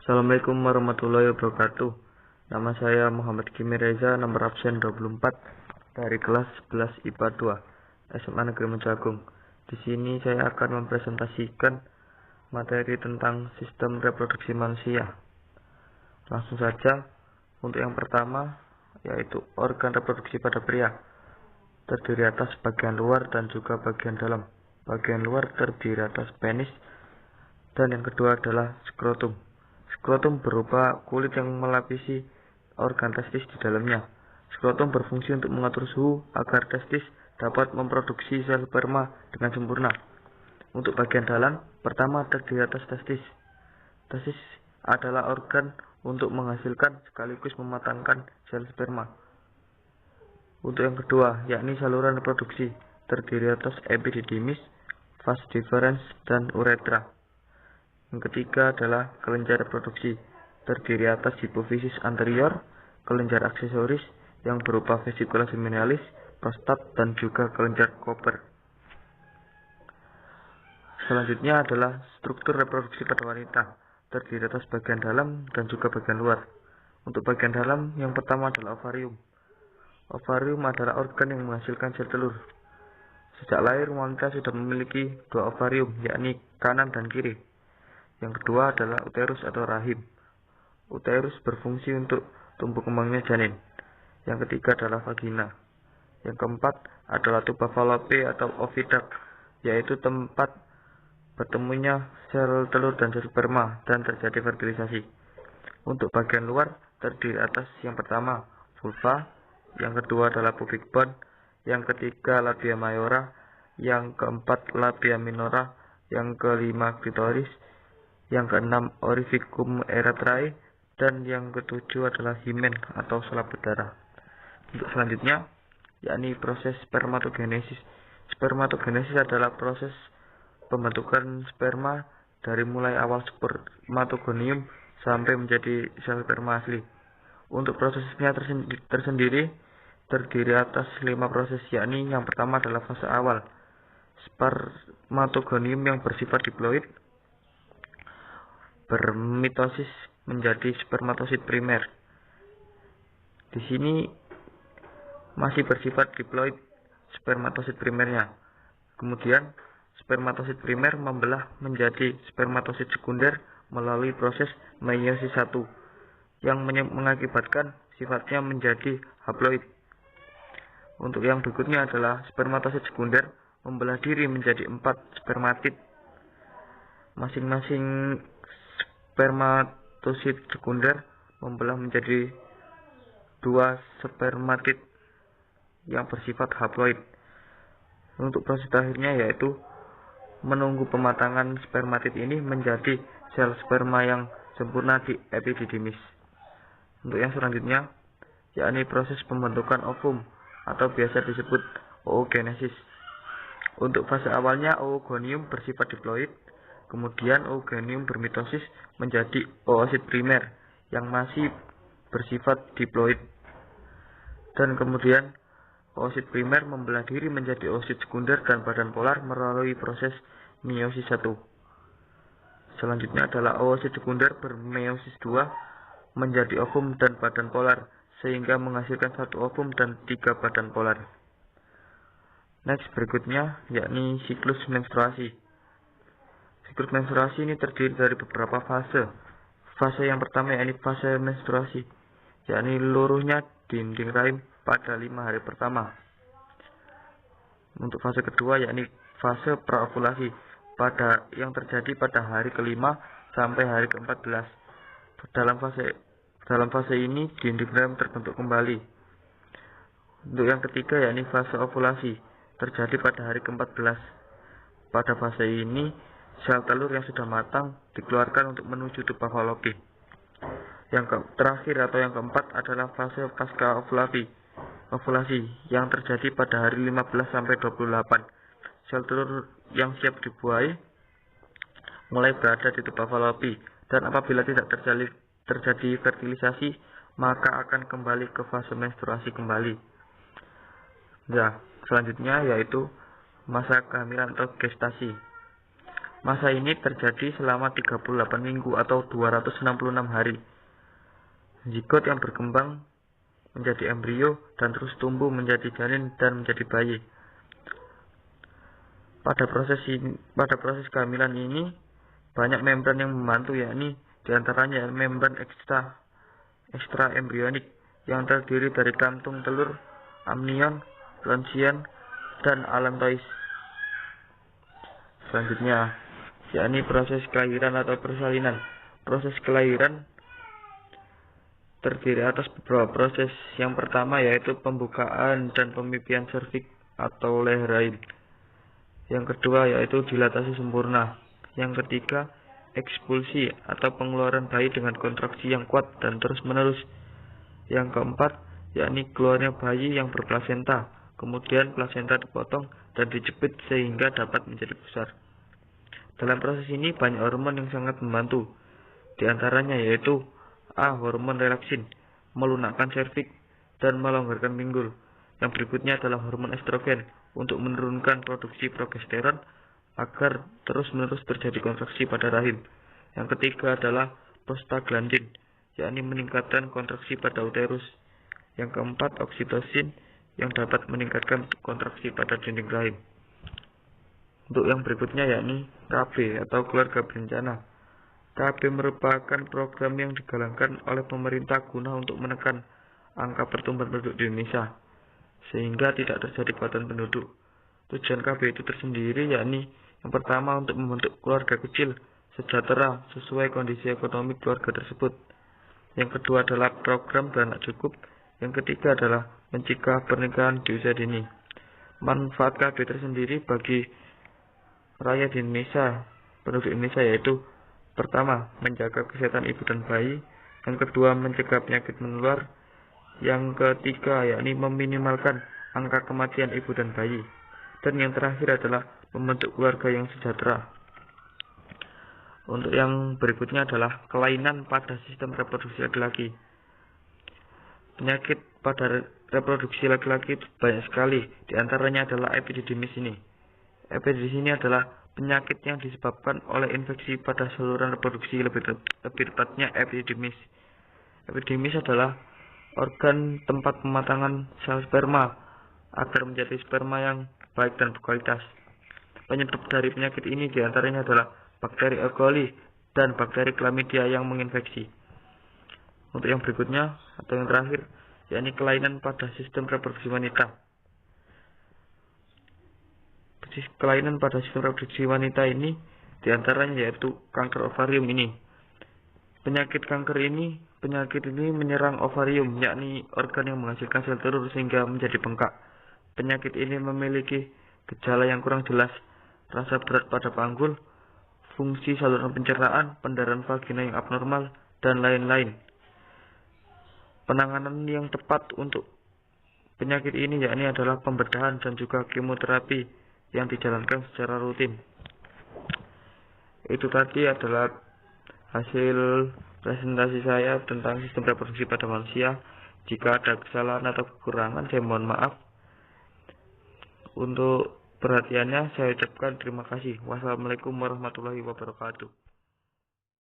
Assalamualaikum warahmatullahi wabarakatuh. Nama saya Muhammad Kimi Reza, nomor absen 24 dari kelas 11 IPA 2 SMA Negeri Mejagung. Di sini saya akan mempresentasikan materi tentang sistem reproduksi manusia. Langsung saja, untuk yang pertama yaitu organ reproduksi pada pria. Terdiri atas bagian luar dan juga bagian dalam. Bagian luar terdiri atas penis, dan yang kedua adalah skrotum. Skrotum berupa kulit yang melapisi organ testis di dalamnya. Skrotum berfungsi untuk mengatur suhu agar testis dapat memproduksi sel sperma dengan sempurna. Untuk bagian dalam, pertama terdiri atas testis. Testis adalah organ untuk menghasilkan sekaligus mematangkan sel sperma. Untuk yang kedua, yakni saluran reproduksi, terdiri atas epididymis, vas deferens, dan uretra. Yang ketiga adalah kelenjar reproduksi, terdiri atas hipofisis anterior, kelenjar aksesoris yang berupa vesicula seminalis, prostat, dan juga kelenjar Cooper. Selanjutnya adalah struktur reproduksi pada wanita, terdiri atas bagian dalam dan juga bagian luar. Untuk bagian dalam, yang pertama adalah ovarium. Ovarium adalah organ yang menghasilkan sel telur. Sejak lahir, wanita sudah memiliki dua ovarium, yakni kanan dan kiri. Yang kedua adalah uterus atau rahim. Uterus berfungsi untuk tumbuh kembangnya janin. Yang ketiga adalah vagina. Yang keempat adalah tuba Fallopi atau oviduct, yaitu tempat bertemunya sel telur dan sel sperma dan terjadi fertilisasi. Untuk bagian luar terdiri atas yang pertama vulva, yang kedua adalah pubic bone, yang ketiga labia mayora, yang keempat labia minora, yang kelima klitoris, yang keenam orificum erectrae, dan yang ketujuh adalah himen atau selap berdarah. Untuk selanjutnya, yakni proses spermatogenesis. Spermatogenesis adalah proses pembentukan sperma dari mulai awal spermatogonium sampai menjadi sel sperma asli. Untuk prosesnya tersendiri terdiri atas 5 proses, yakni yang pertama adalah fase awal. Spermatogonium yang bersifat diploid bermitosis menjadi spermatosit primer. Di sini masih bersifat diploid spermatosit primernya. Kemudian spermatosit primer membelah menjadi spermatosit sekunder melalui proses meiosis 1 yang mengakibatkan sifatnya menjadi haploid. Untuk yang berikutnya adalah spermatosit sekunder membelah diri menjadi 4 spermatid. Masing-masing spermatosit sekunder membelah menjadi 2 spermatid yang bersifat haploid. Untuk proses terakhirnya yaitu menunggu pematangan spermatid ini menjadi sel sperma yang sempurna di epididymis. Untuk yang selanjutnya, yakni proses pembentukan ovum atau biasa disebut oogenesis. Untuk fase awalnya oogonium bersifat diploid, kemudian oogonium bermitosis menjadi oosit primer yang masih bersifat diploid, dan kemudian oosit primer membelah diri menjadi oosit sekunder dan badan polar melalui proses meiosis 1. Selanjutnya adalah oosit sekunder bermeiosis 2 menjadi ovum dan badan polar, sehingga menghasilkan 1 ovum dan 3 badan polar. Next, berikutnya yakni siklus menstruasi. Siklus menstruasi ini terdiri dari beberapa fase. Fase yang pertama yakni fase menstruasi, yakni luruhnya dinding rahim pada 5 hari pertama. Untuk fase kedua yakni fase praovulasi yang terjadi pada hari kelima sampai hari ke-14. Dalam fase ini dinding rahim terbentuk kembali. Untuk yang ketiga yakni fase ovulasi terjadi pada hari ke-14. Pada fase ini sel telur yang sudah matang dikeluarkan untuk menuju tuba Fallopi. Yang terakhir atau yang keempat adalah fase pasca ovulasi yang terjadi pada hari 15 sampai 28. Sel telur yang siap dibuahi mulai berada di tuba Fallopi, dan apabila tidak terjadi fertilisasi, maka akan kembali ke fase menstruasi kembali. Nah, selanjutnya yaitu masa kehamilan atau gestasi. Masa ini terjadi selama 38 minggu atau 266 hari. Zigot yang berkembang menjadi embrio dan terus tumbuh menjadi janin dan menjadi bayi. Pada proses kehamilan ini banyak membran yang membantu, yakni diantaranya membran ekstra embrionik yang terdiri dari kantung telur, amnion, lonsian, dan allantois. Selanjutnya, yakni proses kelahiran atau persalinan. Proses kelahiran terdiri atas beberapa proses. Yang pertama yaitu pembukaan dan pemipian serviks atau leher rahim. Yang kedua yaitu dilatasi sempurna. Yang ketiga, ekspulsi atau pengeluaran bayi dengan kontraksi yang kuat dan terus-menerus. Yang keempat, yakni keluarnya bayi yang berplasenta. Kemudian plasenta dipotong dan dijepit sehingga dapat menjadi besar. Dalam proses ini banyak hormon yang sangat membantu. Di antaranya yaitu A. Hormon relaksin, melunakkan serviks dan melonggarkan pinggul. Yang berikutnya adalah hormon estrogen untuk menurunkan produksi progesteron agar terus-menerus terjadi kontraksi pada rahim. Yang ketiga adalah prostaglandin, yakni meningkatkan kontraksi pada uterus. Yang keempat, oksitosin yang dapat meningkatkan kontraksi pada dinding rahim. Untuk yang berikutnya yakni KB atau keluarga berencana. KB merupakan program yang digalakkan oleh pemerintah guna untuk menekan angka pertumbuhan penduduk di Indonesia sehingga tidak terjadi kepatuhan penduduk. Tujuan KB itu tersendiri yakni yang pertama untuk membentuk keluarga kecil sejahtera sesuai kondisi ekonomi keluarga tersebut. Yang kedua adalah program beranak cukup. Yang ketiga adalah mencegah pernikahan di usia dini. Manfaat KB tersendiri bagi rakyat di Indonesia, penduduk Indonesia yaitu pertama, menjaga kesehatan ibu dan bayi. Yang kedua, mencegah penyakit menular. Yang ketiga, yakni meminimalkan angka kematian ibu dan bayi. Dan yang terakhir adalah membentuk keluarga yang sejahtera. Untuk yang berikutnya adalah kelainan pada sistem reproduksi laki-laki. Penyakit pada reproduksi laki-laki banyak sekali. Di antaranya adalah epididymis ini. Epididymis ini adalah penyakit yang disebabkan oleh infeksi pada saluran reproduksi, lebih tepatnya epididymis. Epididymis adalah organ tempat pematangan sel sperma agar menjadi sperma yang baik dan berkualitas. Penyebab dari penyakit ini diantaranya adalah bakteri E. coli dan bakteri Chlamydia yang menginfeksi. Untuk yang berikutnya atau yang terakhir, yakni kelainan pada sistem reproduksi wanita. Kelainan pada sistem reproduksi wanita ini diantaranya yaitu kanker ovarium ini. Penyakit ini menyerang ovarium, yakni organ yang menghasilkan sel telur sehingga menjadi bengkak. Penyakit ini memiliki gejala yang kurang jelas, rasa berat pada panggul, fungsi saluran pencernaan, pendarahan vagina yang abnormal, dan lain-lain. Penanganan yang tepat untuk penyakit ini yakni adalah pembedahan dan juga kemoterapi yang dijalankan secara rutin. Itu tadi adalah hasil presentasi saya tentang sistem reproduksi pada manusia. Jika ada kesalahan atau kekurangan, saya mohon maaf. Untuk perhatiannya saya ucapkan terima kasih. Wassalamualaikum warahmatullahi wabarakatuh.